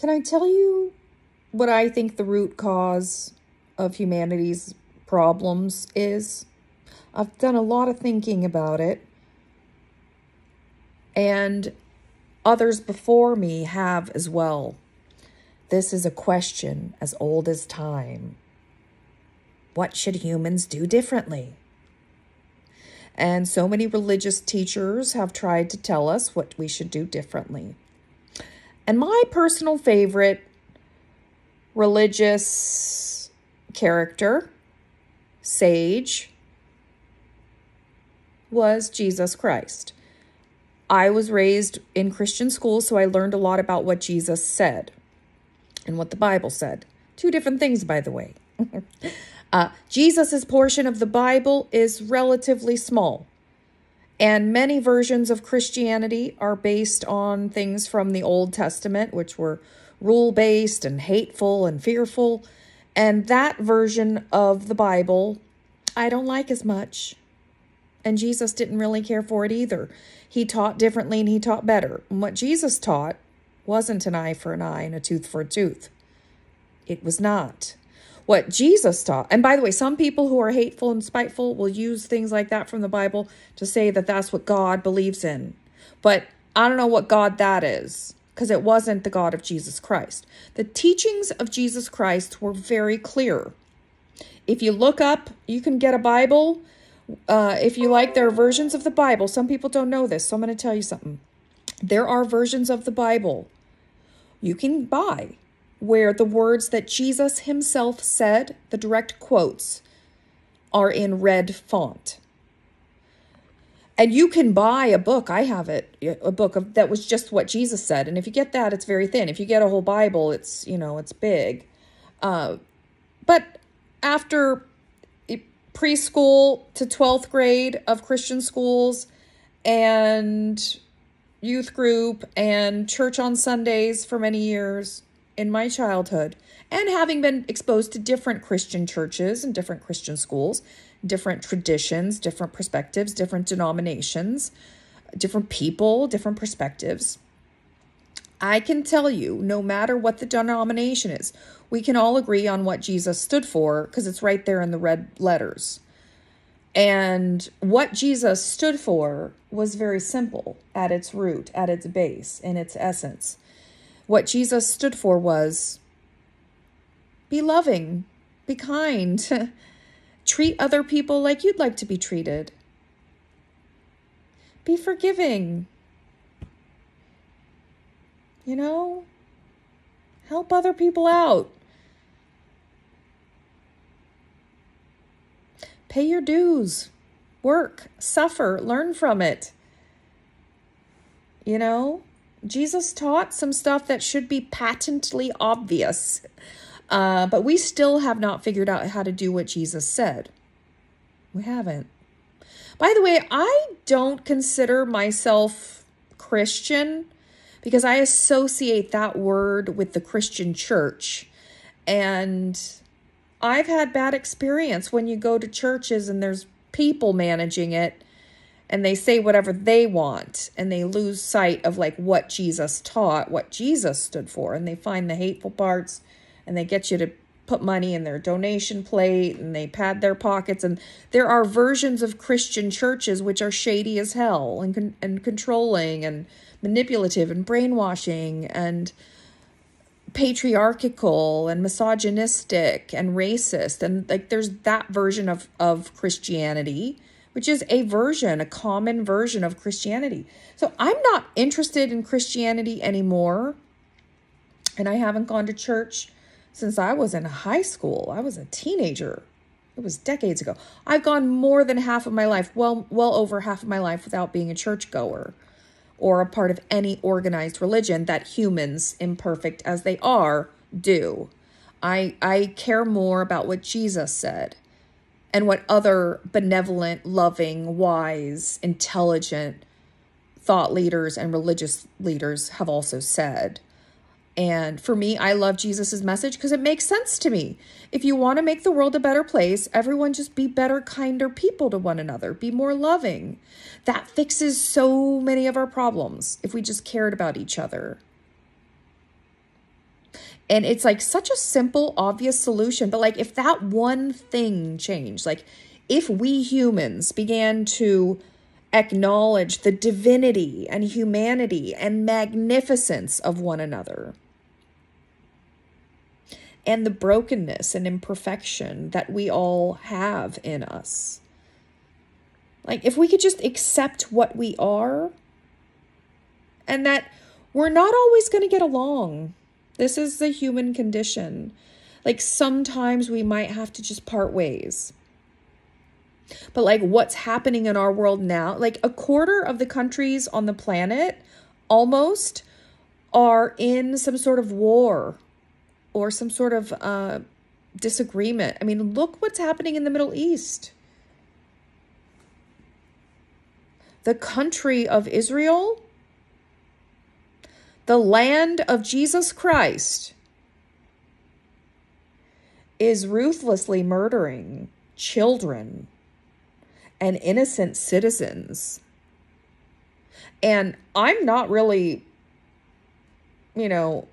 Can I tell you what I think the root cause of humanity's problems is? I've done a lot of thinking about it, and others before me have as well. This is a question as old as time. What should humans do differently? And so many religious teachers have tried to tell us what we should do differently. And my personal favorite religious character, sage, was Jesus Christ. I was raised in Christian school, so I learned a lot about what Jesus said and what the Bible said. Two different things, by the way. Jesus' portion of the Bible is relatively small, and many versions of Christianity are based on things from the Old Testament, which were rule-based and hateful and fearful, and that version of the Bible I don't like as much. And Jesus didn't really care for it either. He taught differently and he taught better. And what Jesus taught wasn't an eye for an eye and a tooth for a tooth. It was not. What Jesus taught, and by the way, some people who are hateful and spiteful will use things like that from the Bible to say that that's what God believes in. But I don't know what God that is, because it wasn't the God of Jesus Christ. The teachings of Jesus Christ were very clear. If you look up, you can get a Bible. If you like, there are versions of the Bible. Some people don't know this, so I'm going to tell you something. There are versions of the Bible you can buy where the words that Jesus himself said, the direct quotes, are in red font. And you can buy a book, I have it, a book that was just what Jesus said. And if you get that, it's very thin. If you get a whole Bible, it's, it's big. But after preschool to 12th grade of Christian schools and youth group and church on Sundays for many years in my childhood, and having been exposed to different Christian churches and different Christian schools, different traditions, different perspectives, different denominations, different people, different perspectives, I can tell you, no matter what the denomination is, we can all agree on what Jesus stood for because it's right there in the red letters. And what Jesus stood for was very simple at its root, at its base, in its essence. What Jesus stood for was be loving, be kind, treat other people like you'd like to be treated, be forgiving, help other people out. Pay your dues, work, suffer, learn from it. Jesus taught some stuff that should be patently obvious, but we still have not figured out how to do what Jesus said. We haven't. By the way, I don't consider myself Christian because I associate that word with the Christian church, and I've had bad experience when you go to churches and there's people managing it and they say whatever they want and they lose sight of what Jesus taught, what Jesus stood for, and they find the hateful parts and they get you to put money in their donation plate and they pad their pockets. And there are versions of Christian churches which are shady as hell and controlling and manipulative and brainwashing and patriarchal and misogynistic and racist. And there's that version of Christianity, which is a common version of Christianity. So I'm not interested in Christianity anymore. And I haven't gone to church since I was in high school. I was a teenager. It was decades ago. I've gone more than half of my life, well over half of my life, without being a churchgoer or a part of any organized religion that humans, imperfect as they are, do. I care more about what Jesus said and what other benevolent, loving, wise, intelligent thought leaders and religious leaders have also said. And for me, I love Jesus's message because it makes sense to me. If you want to make the world a better place, everyone just be better, kinder people to one another. Be more loving. That fixes so many of our problems if we just cared about each other. And it's like such a simple, obvious solution. But like if that one thing changed, like if we humans began to acknowledge the divinity and humanity and magnificence of one another, and the brokenness and imperfection that we all have in us. Like if we could just accept what we are, and that we're not always going to get along. This is the human condition. Like sometimes we might have to just part ways. But like what's happening in our world now, like a quarter of the countries on the planet almost are in some sort of war or some sort of disagreement. I mean, look what's happening in the Middle East. The country of Israel, the land of Jesus Christ, is ruthlessly murdering children and innocent citizens. And I'm not really, I'm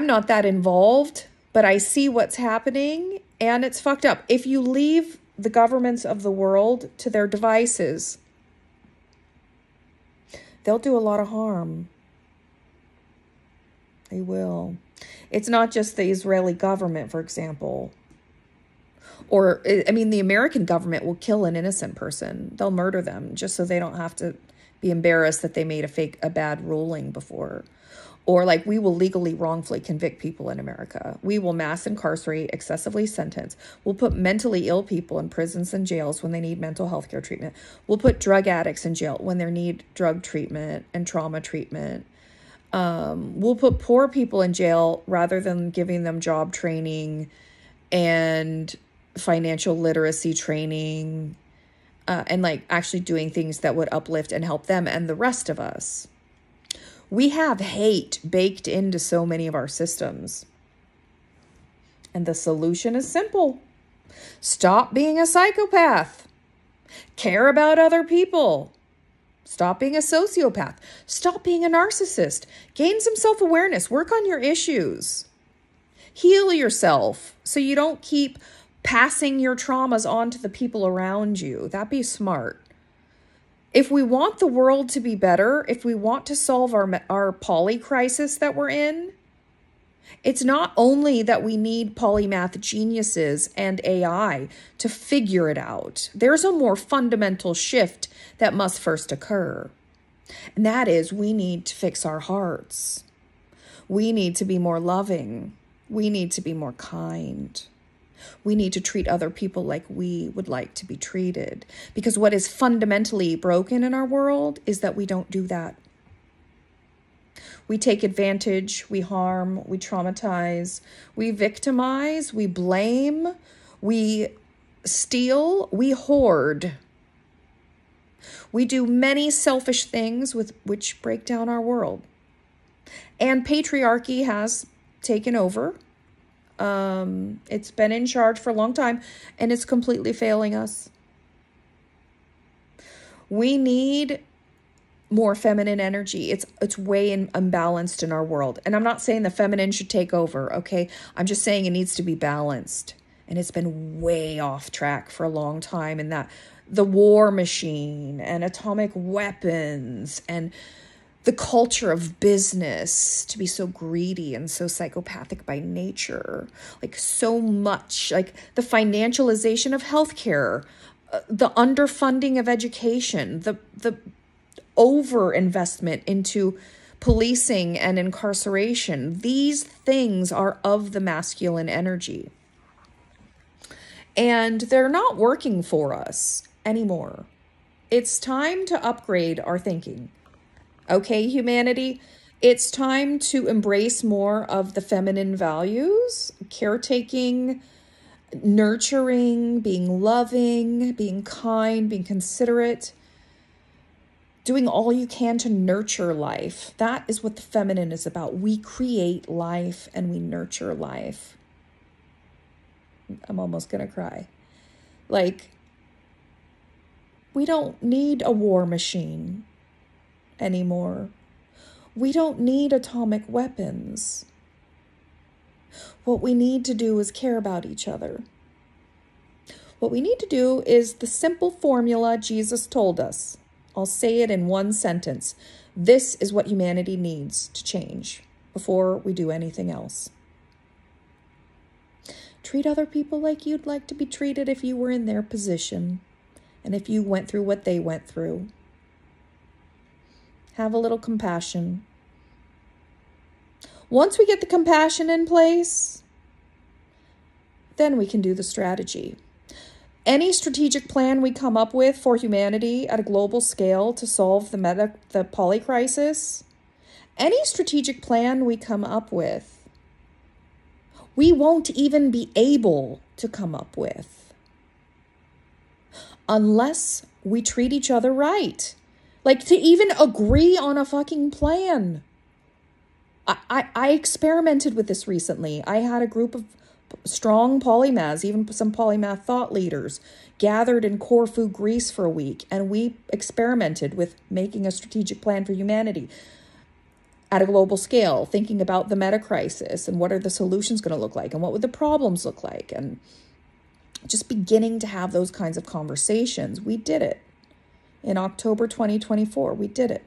not that involved, but I see what's happening and it's fucked up. If you leave the governments of the world to their devices, they'll do a lot of harm. They will. It's not just the Israeli government, for example. Or, the American government will kill an innocent person. They'll murder them just so they don't have to be embarrassed that they made a bad ruling before. Or like we will legally wrongfully convict people in America. We will mass incarcerate, excessively sentence. We'll put mentally ill people in prisons and jails when they need mental health care treatment. We'll put drug addicts in jail when they need drug treatment and trauma treatment. We'll put poor people in jail rather than giving them job training and financial literacy training, and like actually doing things that would uplift and help them and the rest of us. We have hate baked into so many of our systems. And the solution is simple. Stop being a psychopath. Care about other people. Stop being a sociopath. Stop being a narcissist. Gain some self-awareness. Work on your issues. Heal yourself so you don't keep passing your traumas on to the people around you. That'd be smart. If we want the world to be better, if we want to solve our poly crisis that we're in, it's not only that we need polymath geniuses and AI to figure it out. There's a more fundamental shift that must first occur. And that is we need to fix our hearts. We need to be more loving. We need to be more kind. We need to treat other people like we would like to be treated. Because what is fundamentally broken in our world is that we don't do that. We take advantage, we harm, we traumatize, we victimize, we blame, we steal, we hoard. We do many selfish things which break down our world. And patriarchy has taken over. It's been in charge for a long time and it's completely failing us. We need more feminine energy. It's way unbalanced in our world. And I'm not saying the feminine should take over, okay? I'm just saying it needs to be balanced. And it's been way off track for a long time, and that the war machine and atomic weapons and the culture of business to be so greedy and so psychopathic by nature, like so much, like the financialization of healthcare, the underfunding of education, the overinvestment into policing and incarceration. These things are of the masculine energy. And they're not working for us anymore. It's time to upgrade our thinking. Okay, humanity, it's time to embrace more of the feminine values, caretaking, nurturing, being loving, being kind, being considerate, doing all you can to nurture life. That is what the feminine is about. We create life and we nurture life. I'm almost going to cry. Like, we don't need a war machine anymore. We don't need atomic weapons. What we need to do is care about each other. What we need to do is the simple formula Jesus told us. I'll say it in one sentence. This is what humanity needs to change before we do anything else. Treat other people like you'd like to be treated if you were in their position and if you went through what they went through. Have a little compassion. Once we get the compassion in place, then we can do the strategy. Any strategic plan we come up with for humanity at a global scale to solve the poly crisis, any strategic plan we come up with, we won't even be able to come up with unless we treat each other right. Like, to even agree on a fucking plan. I experimented with this recently. I had a group of strong polymaths, even some polymath thought leaders, gathered in Corfu, Greece for a week, and we experimented with making a strategic plan for humanity at a global scale, thinking about the meta crisis and what are the solutions going to look like and what would the problems look like, and just beginning to have those kinds of conversations. We did it in October 2024. We did it.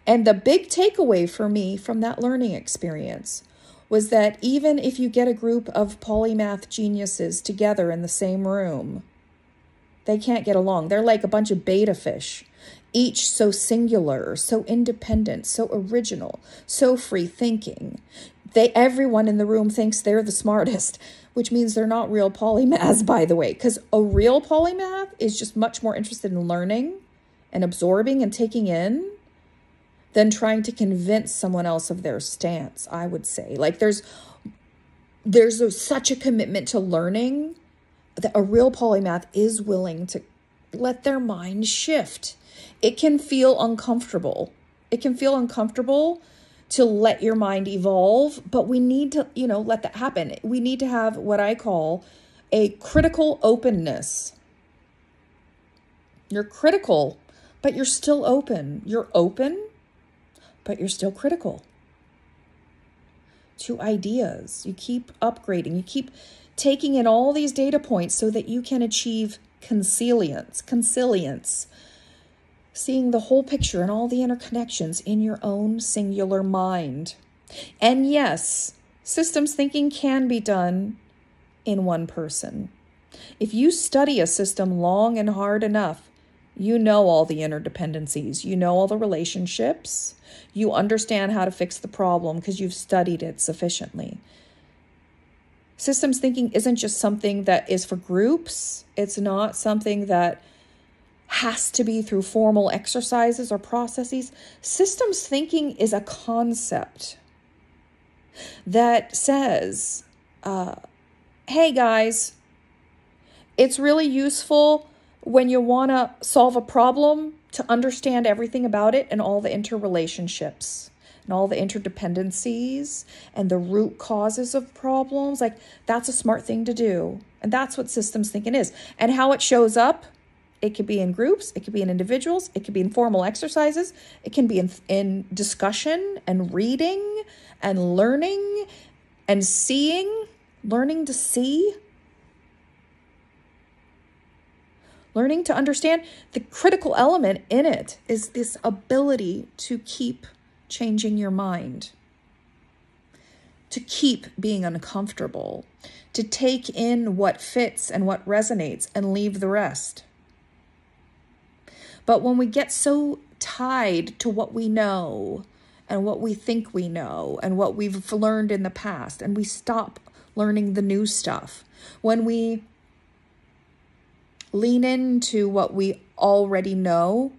And the big takeaway for me from that learning experience was that even if you get a group of polymath geniuses together in the same room, they can't get along. They're like a bunch of beta fish, each so singular, so independent, so original, so free thinking. Everyone in the room thinks they're the smartest, which means they're not real polymaths, by the way, because a real polymath is just much more interested in learning and absorbing and taking in than trying to convince someone else of their stance, I would say. Like, there's such a commitment to learning that a real polymath is willing to let their mind shift. It can feel uncomfortable. It can feel uncomfortable to let your mind evolve, but we need to, let that happen. We need to have what I call a critical openness. You're critical, but you're still open. You're open, but you're still critical to ideas. You keep upgrading. You keep taking in all these data points so that you can achieve consilience, seeing the whole picture and all the interconnections in your own singular mind. And yes, systems thinking can be done in one person. If you study a system long and hard enough, you know all the interdependencies, you know all the relationships, you understand how to fix the problem because you've studied it sufficiently. Systems thinking isn't just something that is for groups. It's not something that has to be through formal exercises or processes. Systems thinking is a concept that says, hey guys, it's really useful when you want to solve a problem to understand everything about it and all the interrelationships and all the interdependencies and the root causes of problems. Like, that's a smart thing to do. And that's what systems thinking is. And how it shows up, it could be in groups, it could be in individuals, it could be in formal exercises, it can be in discussion and reading and learning and seeing, learning to see, learning to understand. The critical element in it is this ability to keep changing your mind, to keep being uncomfortable, to take in what fits and what resonates and leave the rest. But when we get so tied to what we know and what we think we know and what we've learned in the past, and we stop learning the new stuff, when we lean into what we already know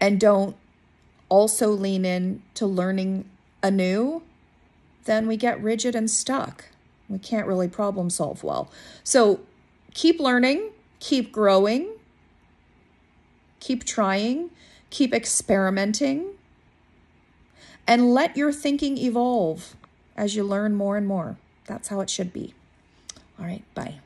and don't also lean in to learning anew, then we get rigid and stuck. We can't really problem solve well. So keep learning, keep growing, keep trying, keep experimenting, and let your thinking evolve as you learn more and more. That's how it should be. All right, bye.